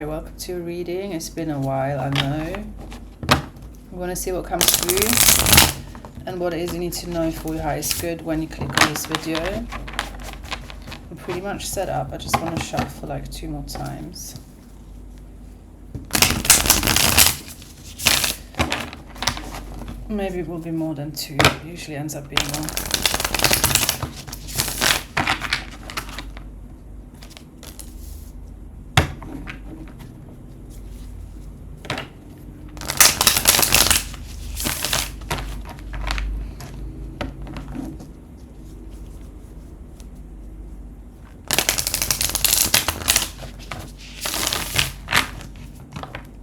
Welcome to a reading. It's been a while, I know. We want to see what comes through and what it is you need to know for your highest good when you click on this video. I'm pretty much set up. I just want to shuffle like 2 more times. Maybe it will be more than 2. It usually ends up being more.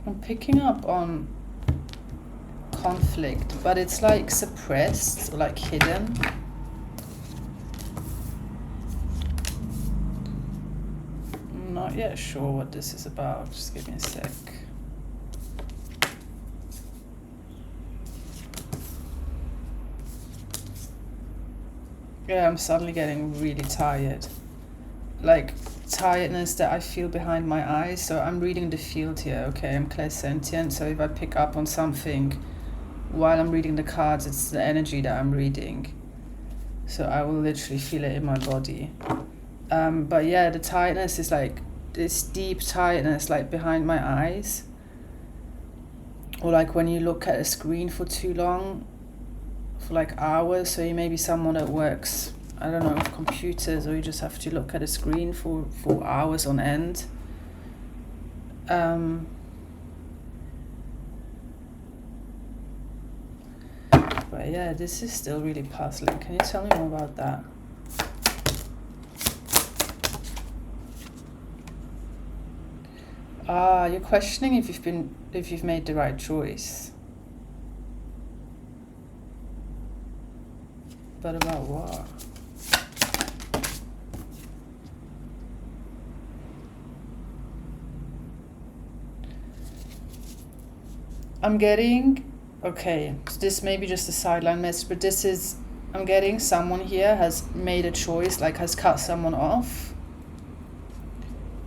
I'm picking up on conflict, but it's like suppressed or like hidden. I'm not yet sure what this is about. Just give me a sec. Yeah, I'm suddenly getting really tired. Like tiredness that I feel behind my eyes. So I'm reading the field here, okay? I'm clairsentient, so if I pick up on something while I'm reading the cards, it's the energy that I'm reading. So I will literally feel it in my body. But yeah, the tiredness is like this deep tiredness like behind my eyes. Or like when you look at a screen for too long, for like hours. So you may be someone that works, I don't know, with computers, or you just have to look at a screen for hours on end. But yeah, this is still really puzzling. Can you tell me more about that? You're questioning if you've made the right choice. But about what? I'm getting, okay, so this may be just a sideline message, but this is, I'm getting someone here has made a choice, like has cut someone off.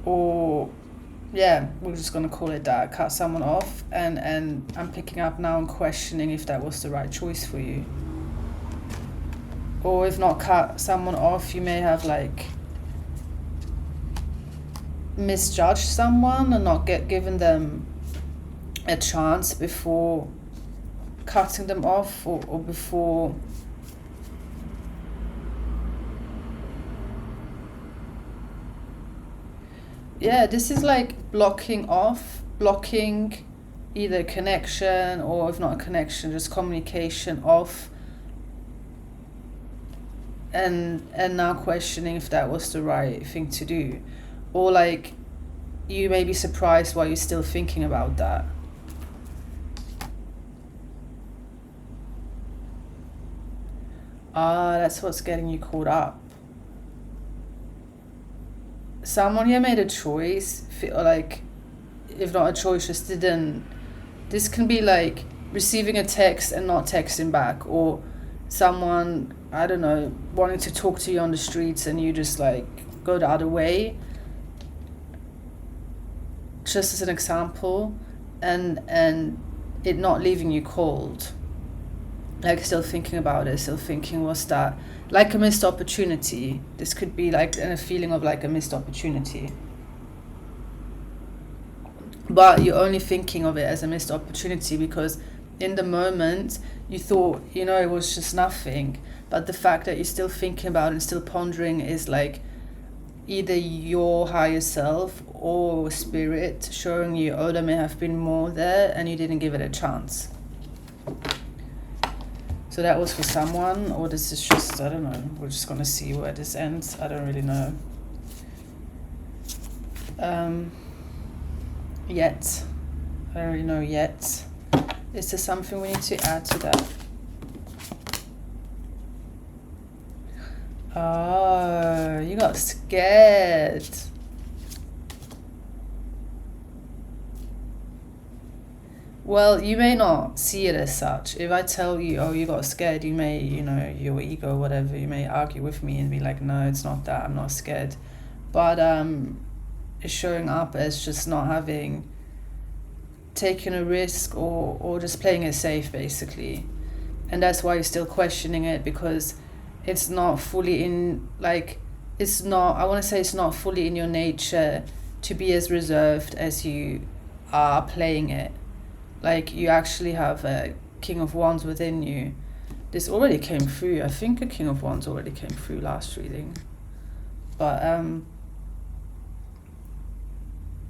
Or, yeah, we're just going to call it that, cut someone off. And I'm picking up now and questioning if that was the right choice for you. Or if not cut someone off, you may have like misjudged someone and not given them a chance before cutting them off, or before yeah, this is like blocking either connection, or if not a connection, just communication off, and now questioning if that was the right thing to do. Or like you may be surprised why you're still thinking about that. That's what's getting you caught up. Someone here made a choice, or like, if not a choice, just didn't. This can be like receiving a text and not texting back, or someone, I don't know, wanting to talk to you on the streets and you just like go the other way. Just as an example, and it not leaving you cold. Like still thinking about it, still thinking, was that like a missed opportunity? This could be like a feeling of like a missed opportunity. But you're only thinking of it as a missed opportunity because in the moment you thought, it was just nothing. But the fact that you're still thinking about it and still pondering is like either your higher self or spirit showing you, oh, there may have been more there and you didn't give it a chance. So that was for someone, or this is just, I don't know, we're just gonna see where this ends. I don't really know. Yet. I don't really know yet. Is there something we need to add to that? Oh, you got scared. Well, you may not see it as such. If I tell you, oh, you got scared, you may, your ego, whatever, you may argue with me and be like, no, it's not that, I'm not scared. But is showing up as just not having taken a risk, or just playing it safe basically. And that's why you're still questioning it, because it's not fully in, like, it's not, I want to say it's not fully in your nature to be as reserved as you are playing it. Like, you actually have a King of Wands within you. This already came through. I think a King of Wands already came through last reading. But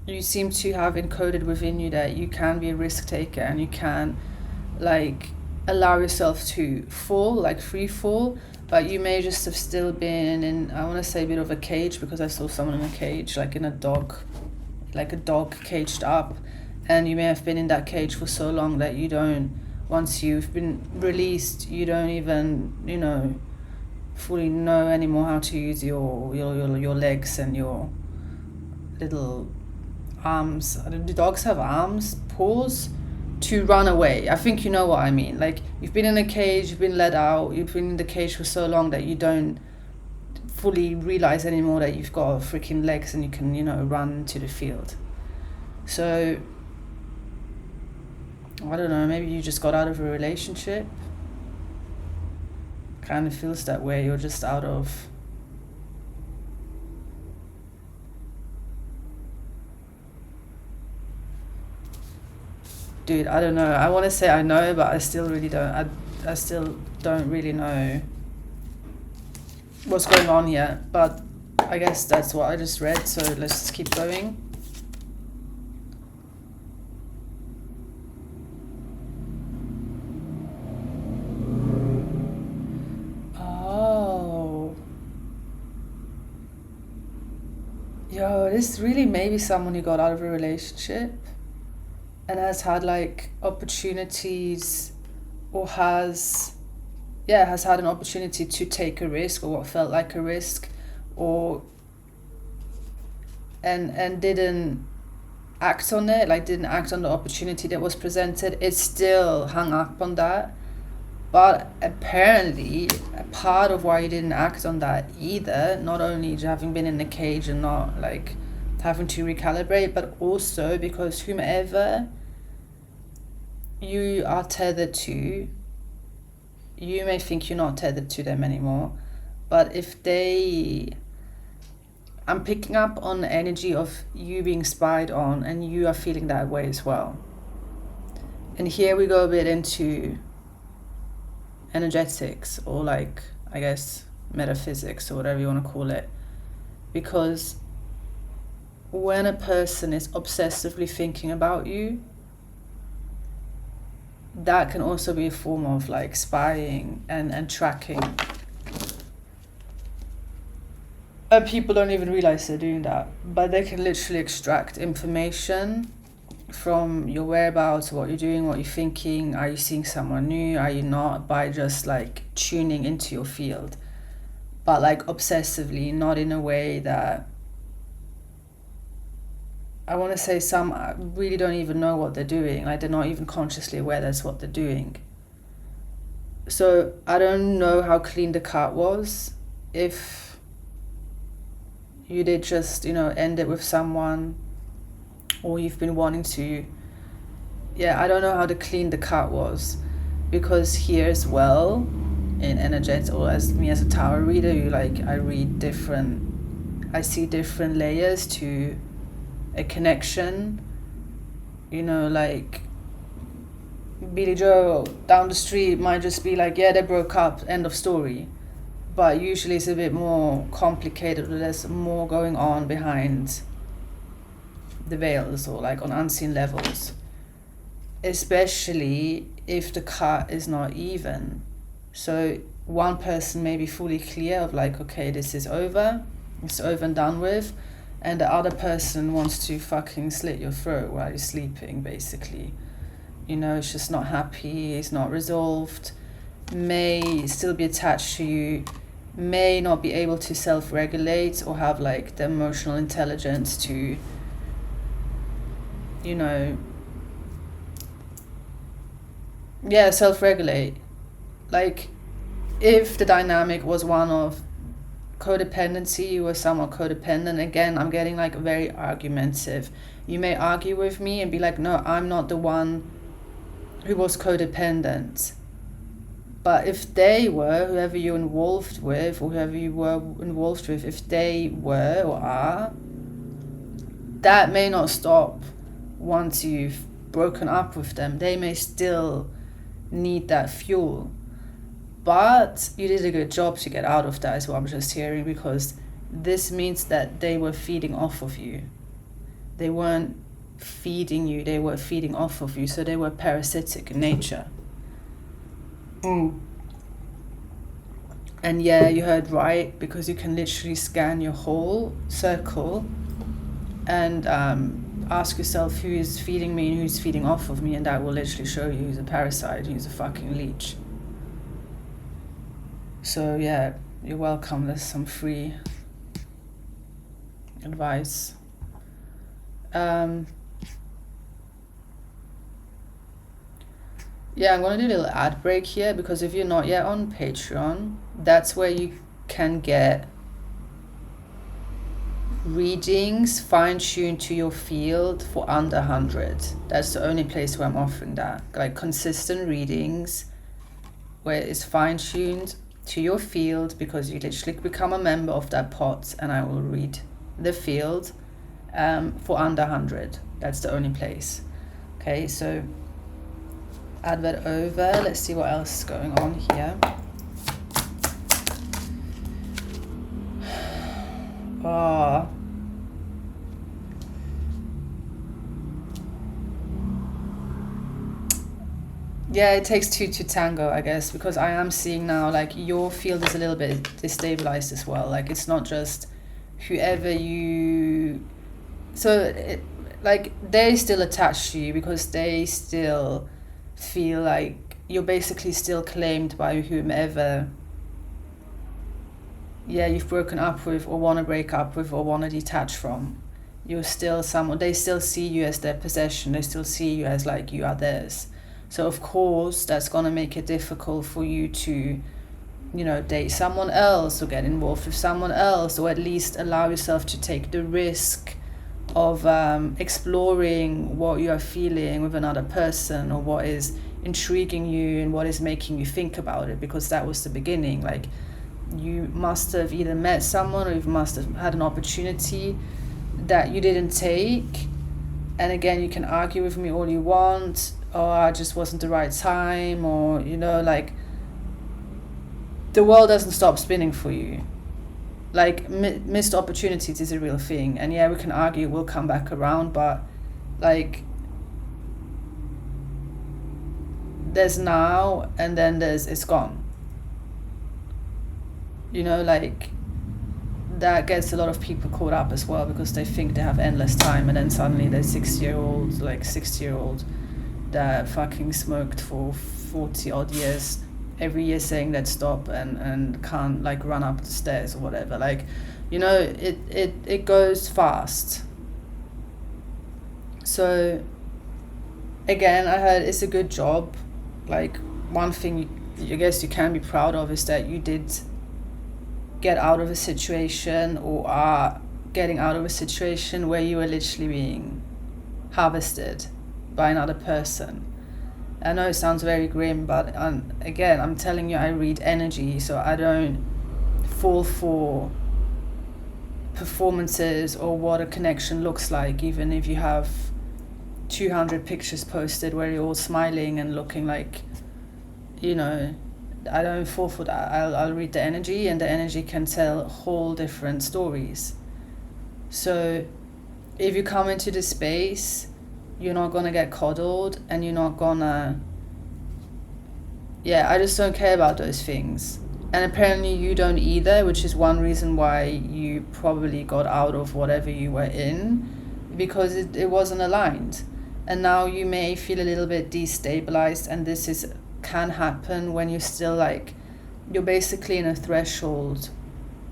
you seem to have encoded within you that you can be a risk taker, and you can, like, allow yourself to fall, like free fall. But you may just have still been in, I want to say, a bit of a cage, because I saw someone in a cage, like in a dog caged up. And you may have been in that cage for so long that you don't, once you've been released, you don't even, fully know anymore how to use your legs and your little arms. Do dogs have arms, paws, to run away? I think you know what I mean. Like, you've been in a cage, you've been let out, you've been in the cage for so long that you don't fully realize anymore that you've got freaking legs and you can, run to the field. So, I don't know, maybe you just got out of a relationship. Kind of feels that way. You're just out of... Dude, I don't know. I want to say I know, but I still really don't. I still don't really know what's going on here. But I guess that's what I just read, so let's just keep going. Oh. Yo, this really may be someone who got out of a relationship and has had like opportunities, or has had an opportunity to take a risk, or what felt like a risk, or and didn't act on it, like didn't act on the opportunity that was presented. It's still hung up on that. But apparently a part of why you didn't act on that either, not only having been in the cage and not like having to recalibrate, but also because whomever you are tethered to, you may think you're not tethered to them anymore, but if they... I'm picking up on the energy of you being spied on, and you are feeling that way as well. And here we go a bit into energetics, or like, I guess, metaphysics, or whatever you want to call it. Because when a person is obsessively thinking about you, that can also be a form of like spying and tracking. And people don't even realize they're doing that, but they can literally extract information from your whereabouts, what you're doing, what you're thinking. Are you seeing someone new? Are you not? By just like tuning into your field, but like obsessively, not in a way that... I want to say some really don't even know what they're doing. Like, they're not even consciously aware that's what they're doing. So I don't know how clean the cut was. If you did just, end it with someone, or you've been wanting to... I don't know how clean the cut was. Because here as well, in energetics, or as me as a tarot reader, I see different layers to a connection. Like Billy Joe down the street might just be like, yeah, they broke up, end of story. But usually it's a bit more complicated, or there's more going on behind the veils, or like on unseen levels, especially if the cut is not even. So one person may be fully clear of like, okay, this is over, it's over and done with, and the other person wants to fucking slit your throat while you're sleeping, basically. It's just not happy, it's not resolved, may still be attached to you, may not be able to self-regulate, or have like the emotional intelligence to, self-regulate. Like, if the dynamic was one of codependency, you were somewhat codependent. Again, I'm getting like very argumentative. You may argue with me and be like, no, I'm not the one who was codependent. But if they were, whoever you're involved with, or whoever you were involved with, if they were or are, that may not stop once you've broken up with them. They may still need that fuel. But you did a good job to get out of that, is what I'm just hearing, because this means that they were feeding off of you. They weren't feeding you, they were feeding off of you, so they were parasitic in nature. And yeah, you heard right, because you can literally scan your whole circle and ask yourself who is feeding me and who's feeding off of me, and that will literally show you who's a parasite, who's a fucking leech. So yeah, you're welcome. There's some free advice. Yeah, I'm going to do a little ad break here, because if you're not yet on Patreon, that's where you can get readings fine-tuned to your field for under 100. That's the only place where I'm offering that. Like consistent readings where it's fine-tuned to your field, because you literally become a member of that pot and I will read the field for under 100. That's the only place. Okay, so advert over. Let's see what else is going on here. Oh. Yeah, it takes two to tango, I guess, because I am seeing now like your field is a little bit destabilized as well. Like it's not just whoever you, so like they're still attached to you because they still feel like you're basically still claimed by whomever you've broken up with or want to break up with or want to detach from. You're still someone, they still see you as their possession, they still see you as like you are theirs. So of course that's going to make it difficult for you to, you know, date someone else or get involved with someone else, or at least allow yourself to take the risk of exploring what you are feeling with another person, or what is intriguing you and what is making you think about it, because that was the beginning. Like you must have either met someone or you must have had an opportunity that you didn't take. And again, you can argue with me all you want, or it just wasn't the right time, or you know, like the world doesn't stop spinning for you. Like missed opportunities is a real thing, and yeah, we can argue we'll come back around, but like there's now and then there's it's gone, you know, like that gets a lot of people caught up as well, because they think they have endless time, and then suddenly they're 60-year-old that fucking smoked for 40 odd years every year, saying that stop and can't like run up the stairs or whatever. Like, you know, it goes fast. So again, I heard it's a good job. Like one thing I guess you can be proud of is that you did get out of a situation, or are getting out of a situation where you were literally being harvested by another person. I know it sounds very grim, but again, I'm telling you, I read energy, so I don't fall for performances or what a connection looks like, even if you have 200 pictures posted where you're all smiling and looking like, you know, I don't fall for that. I'll read the energy, and the energy can tell whole different stories. So if you come into the space, you're not gonna get coddled, and you're not gonna, I just don't care about those things. And apparently you don't either, which is one reason why you probably got out of whatever you were in, because it wasn't aligned. And now you may feel a little bit destabilized, and this can happen when you're still like, you're basically in a threshold,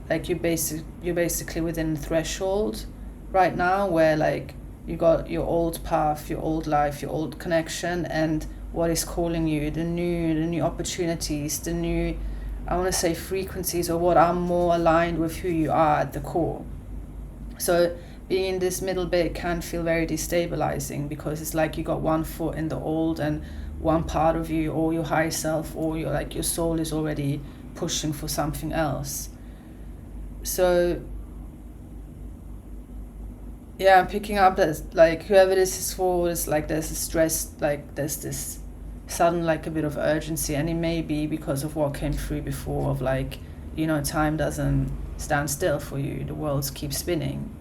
like you're basically within a threshold right now, where like you got your old path, your old life, your old connection, and what is calling you, the new opportunities, the new I want to say frequencies, or what are more aligned with who you are at the core. So being in this middle bit can feel very destabilizing, because it's like you got one foot in the old, and one part of you, or your higher self, or your soul is already pushing for something else. So yeah, I'm picking up that like whoever this is for is like there's a stress, like there's this sudden like a bit of urgency, and it may be because of what came through before of like, you know, time doesn't stand still for you, the world keeps spinning.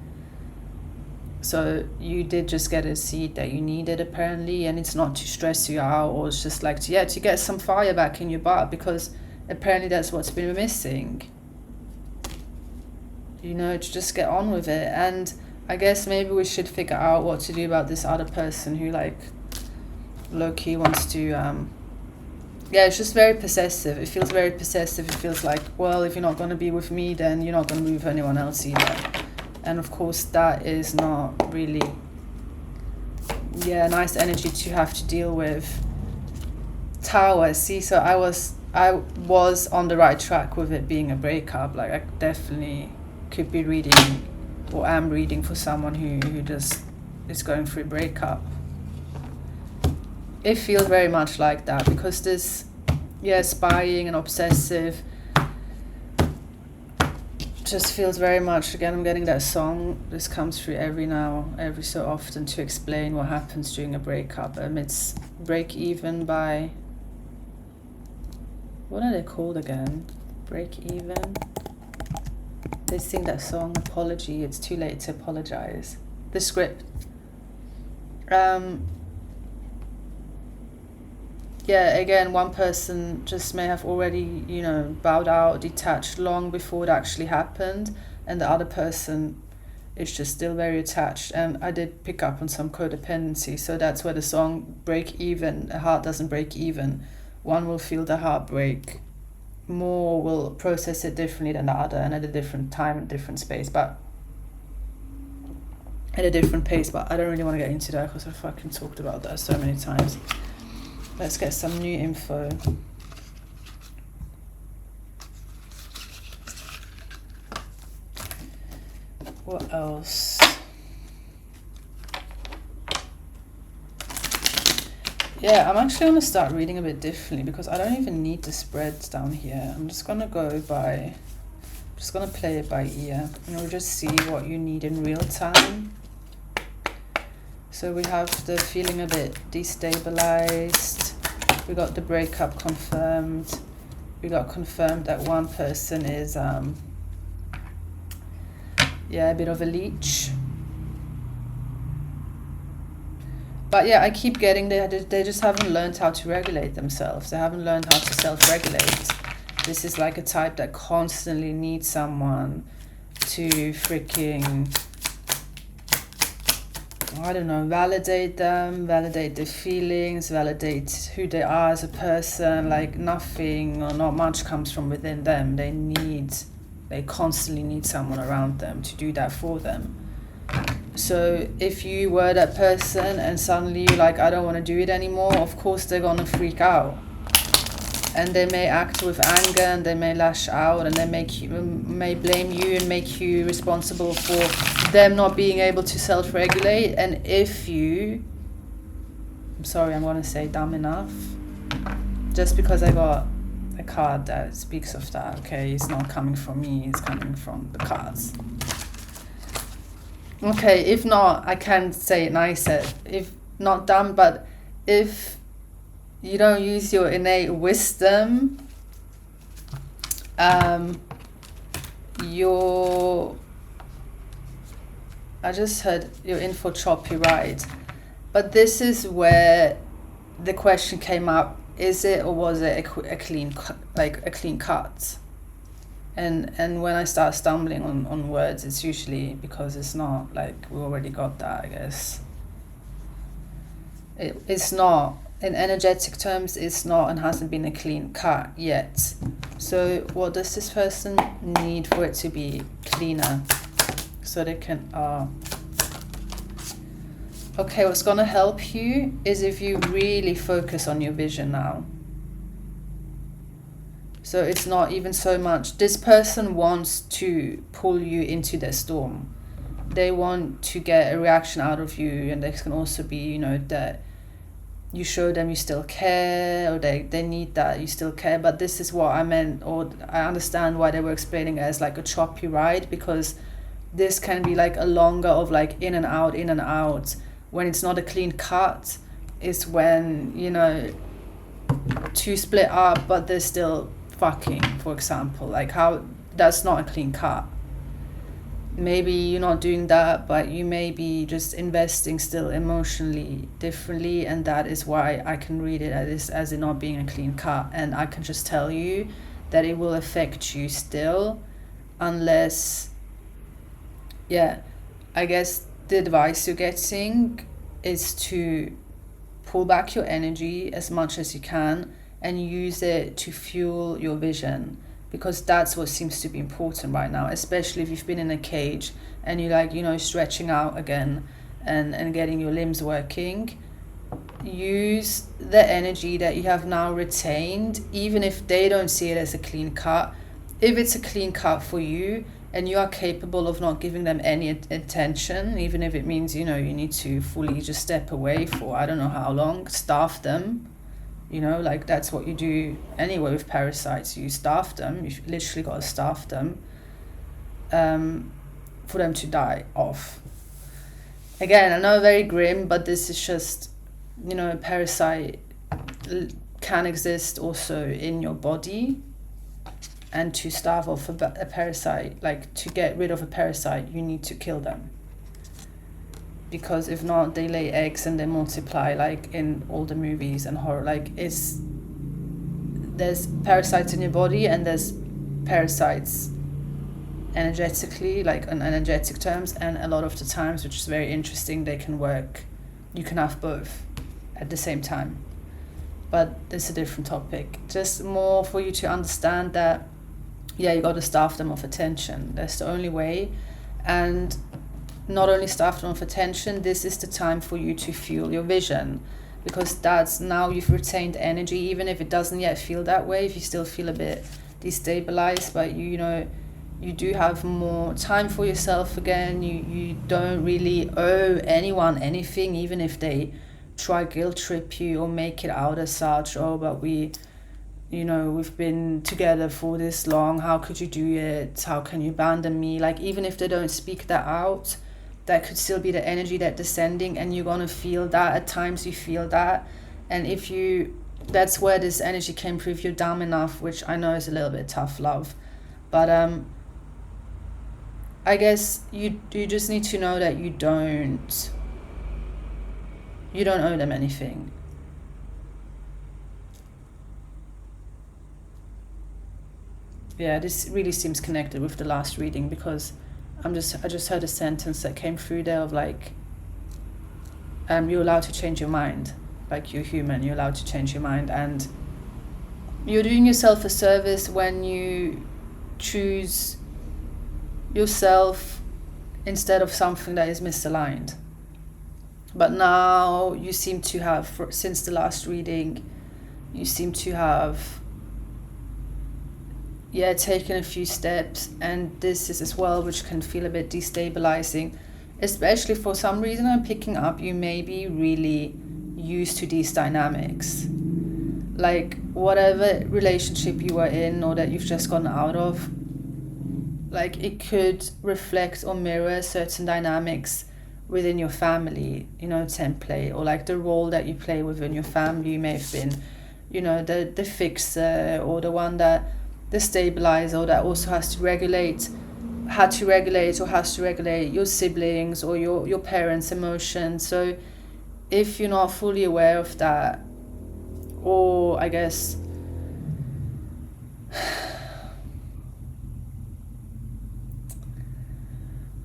So you did just get a seed that you needed apparently, and it's not to stress you out, or it's just like to get some fire back in your butt, because apparently that's what's been missing, you know, to just get on with it. And I guess maybe we should figure out what to do about this other person who like low-key wants to yeah, it's just very possessive. It feels very possessive. It feels like, well, if you're not going to be with me, then you're not going to be with anyone else either. And of course that is not really nice energy to have to deal with. Tower, see, so I was on the right track with it being a breakup. Like I definitely could be reading, or am reading, for someone who just is going through a breakup. It feels very much like that, because this spying and obsessive just feels very much, again, I'm getting that song, this comes through every so often, to explain what happens during a breakup. It's Break Even by, what are they called again? Break Even? They sing that song, Apology, It's Too Late to Apologize. The script. Again, one person just may have already, you know, bowed out, detached long before it actually happened, and the other person is just still very attached. And I did pick up on some codependency, so that's where the song Break Even, a heart doesn't break even. One will feel the heartbreak more, will process it differently than the other, and at a different time and different space, but at a different pace. But I don't really want to get into that, because I fucking talked about that so many times. Let's get some new info. What else? Yeah, I'm actually going to start reading a bit differently, because I don't even need the spreads down here. I'm just going to play it by ear, and we'll just see what you need in real time. So we have the feeling a bit destabilized. We got the breakup confirmed. We got confirmed that one person is a bit of a leech. But yeah, I keep getting they just haven't learned how to regulate themselves. They haven't learned how to self-regulate. This is like a type that constantly needs someone to freaking, I don't know, validate them, validate their feelings, validate who they are as a person. Like nothing or not much comes from within them. They constantly need someone around them to do that for them. So if you were that person and suddenly you're like, I don't want to do it anymore, of course they're gonna freak out. And they may act with anger, and they may lash out, and they may blame you and make you responsible for them not being able to self-regulate. And if you, I'm sorry, I'm going to say dumb enough, just because I got a card that speaks of that, okay, it's not coming from me, it's coming from the cards. Okay, if not, I can say it nicer. If not dumb, but if you don't use your innate wisdom, I just heard you're in for choppy ride. But this is where the question came up: is it, or was it a clean cut? And when I start stumbling on words, it's usually because it's not, like, we already got that, I guess. It's not. In energetic terms, it's not and hasn't been a clean cut yet. So what does this person need for it to be cleaner? So they can... Okay, what's going to help you is if you really focus on your vision now. So it's not even so much this person wants to pull you into their storm. They want to get a reaction out of you, and this can also be, you know, that you show them you still care, or they need that you still care. But this is what I meant, or I understand why they were explaining it as like a choppy ride, because this can be like a longer of like in and out. When it's not a clean cut is when, you know, two split up but they're still fucking, for example. Like, how that's not a clean cut. Maybe you're not doing that, but you may be just investing still emotionally differently, and that is why I can read it as it not being a clean cut. And I can just tell you that it will affect you still, unless, yeah, I guess the advice you're getting is to pull back your energy as much as you can and use it to fuel your vision, because that's what seems to be important right now, especially if you've been in a cage and you're like, you know, stretching out again and getting your limbs working. Use the energy that you have now retained, even if they don't see it as a clean cut. If it's a clean cut for you and you are capable of not giving them any attention, even if it means, you know, you need to fully just step away for I don't know how long, starve them. You know, like that's what you do anyway with parasites. You starve them. You literally got to starve them for them to die off. Again, I know, very grim, but this is just, you know, a parasite can exist also in your body. And to starve off a parasite, like to get rid of a parasite, you need to kill them. Because if not, they lay eggs and they multiply, like in all the movies and horror. Like, there's parasites in your body and there's parasites energetically, like in energetic terms, and a lot of the times, which is very interesting, they can work, you can have both at the same time. But it's a different topic. Just more for you to understand that, yeah, you got to starve them of attention. That's the only way. And not only starve them of attention, this is the time for you to fuel your vision, because that's now you've retained energy, even if it doesn't yet feel that way, if you still feel a bit destabilized, but you know, you do have more time for yourself again. You don't really owe anyone anything, even if they try guilt trip you or make it out as such. Oh, but we've been together for this long, how could you do it, how can you abandon me? Like, even if they don't speak that out, that could still be the energy that's descending, and you're gonna feel that. At times you feel that, and that's where this energy came through. If you're dumb enough, which I know is a little bit tough love, but I guess you just need to know that you don't owe them anything. Yeah, this really seems connected with the last reading, because I just heard a sentence that came through there of like, you're allowed to change your mind. Like, you're human, you're allowed to change your mind, and you're doing yourself a service when you choose yourself instead of something that is misaligned. But now you seem to have, since the last reading, you seem to have taken a few steps, and this is as well, which can feel a bit destabilizing, especially for some reason I'm picking up you may be really used to these dynamics. Like, whatever relationship you are in or that you've just gotten out of, like, it could reflect or mirror certain dynamics within your family, you know, template, or like the role that you play within your family. You may have been, you know, the fixer, or the one that the stabilizer, that also has to regulate your siblings or your parents' emotions. So if you're not fully aware of that, or I guess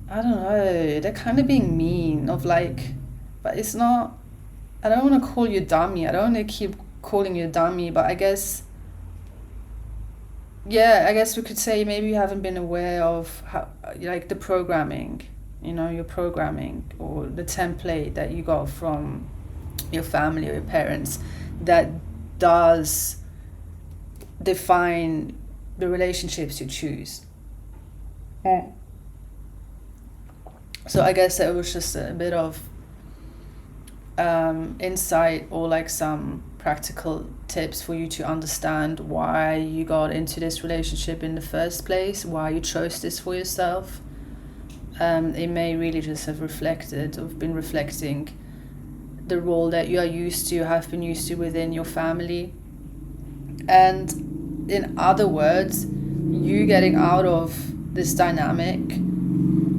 I don't know, they're kind of being mean of like, but it's not, I don't want to call you dummy, I don't want to keep calling you dummy, but I guess we could say maybe you haven't been aware of how, like, the programming, you know, your programming or the template that you got from your family or your parents that does define the relationships you choose. So I guess it was just a bit of insight, or like some practical tips for you to understand why you got into this relationship in the first place, why you chose this for yourself. It may really just have been reflecting the role that you are used to, have been used to within your family. And in other words, you getting out of this dynamic,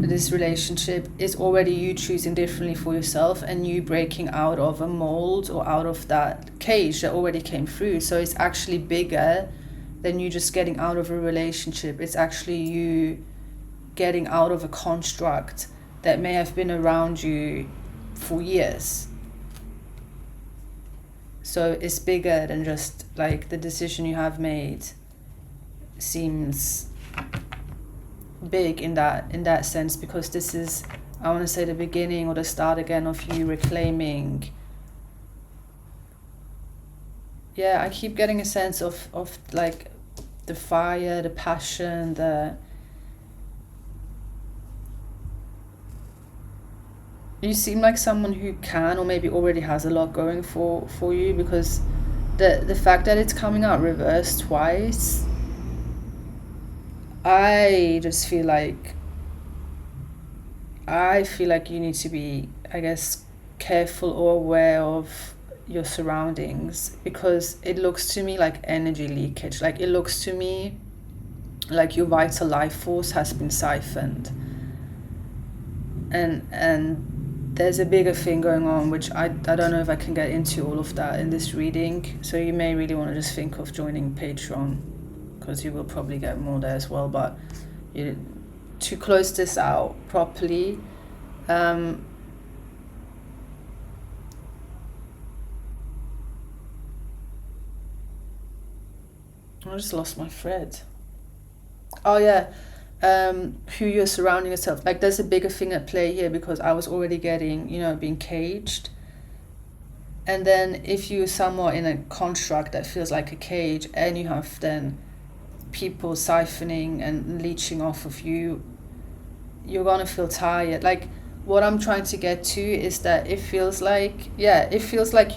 this relationship, is already you choosing differently for yourself, and you breaking out of a mold or out of that cage that already came through. So it's actually bigger than you just getting out of a relationship. It's actually you getting out of a construct that may have been around you for years. So it's bigger than just like the decision you have made seems big in that sense, because this is, I want to say, the beginning or the start again of you reclaiming. Yeah, I keep getting a sense of like the fire, the passion, you seem like someone who can, or maybe already has a lot going for you, because the fact that it's coming out reversed twice, I just feel like you need to be, I guess, careful or aware of your surroundings, because it looks to me like energy leakage. Like, it looks to me like your vital life force has been siphoned, and there's a bigger thing going on, which I don't know if I can get into all of that in this reading. So you may really want to just think of joining Patreon, because you will probably get more there as well. But to close this out properly, I just lost my thread. Oh yeah. Who you're surrounding yourself. Like, there's a bigger thing at play here, because I was already getting, being caged. And then if you're somewhat in a construct that feels like a cage, and you have then people siphoning and leeching off of you, you're gonna feel tired. Like, what I'm trying to get to is that it feels like you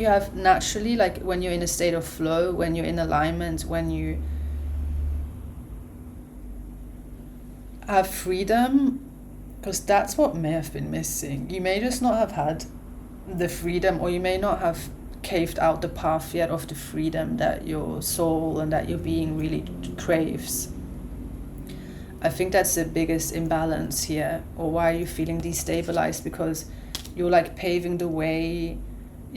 have naturally, like when you're in a state of flow, when you're in alignment, when you have freedom, because that's what may have been missing. You may just not have had the freedom, or you may not have caved out the path yet of the freedom that your soul and that your being really craves. I think that's the biggest imbalance here, or why you're feeling destabilized, because you're like paving the way,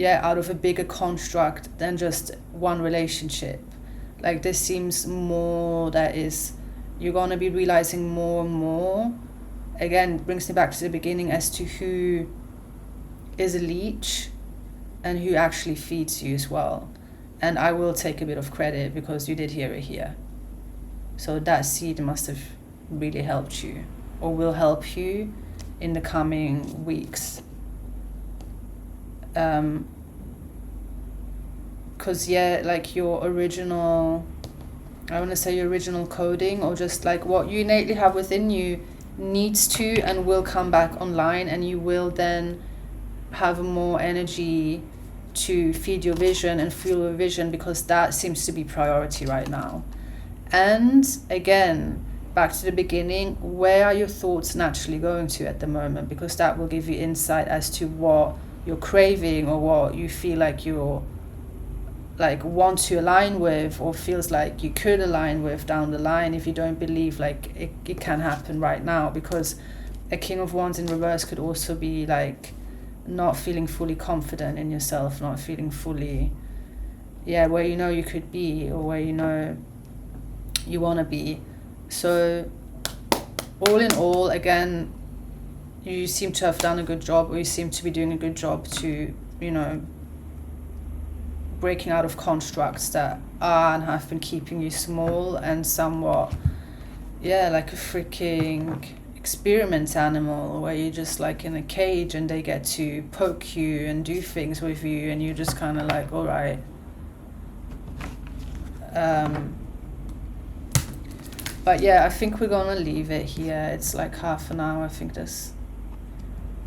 out of a bigger construct than just one relationship. Like, this seems more that is, you're going to be realizing more and more. Again, brings me back to the beginning as to who is a leech and who actually feeds you as well. And I will take a bit of credit, because you did hear it here. So that seed must have really helped you, or will help you in the coming weeks. Because like your original, I want to say your original coding, or just like what you innately have within you, needs to and will come back online, and you will then have more energy to feed your vision and fuel your vision, because that seems to be priority right now. And again, back to the beginning, where are your thoughts naturally going to at the moment? Because that will give you insight as to what you're craving, or what you feel like you're like want to align with, or feels like you could align with down the line, if you don't believe like it can happen right now. Because a King of Wands in reverse could also be like not feeling fully confident in yourself, not feeling fully where you could be, or where you want to be. So all in all, again, you seem to have done a good job, or you seem to be doing a good job to breaking out of constructs that are and have been keeping you small and somewhat, like a freaking experiment animal, where you're just like in a cage and they get to poke you and do things with you, and you're just kind of like, all right. But yeah, I think we're gonna leave it here. It's like half an hour. I think that's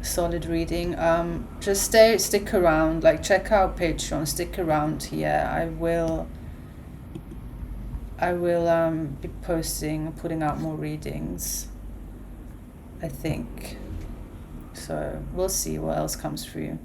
solid reading. Just stick around, like check out Patreon, stick around here. I will be putting out more readings, I think. So we'll see what else comes through.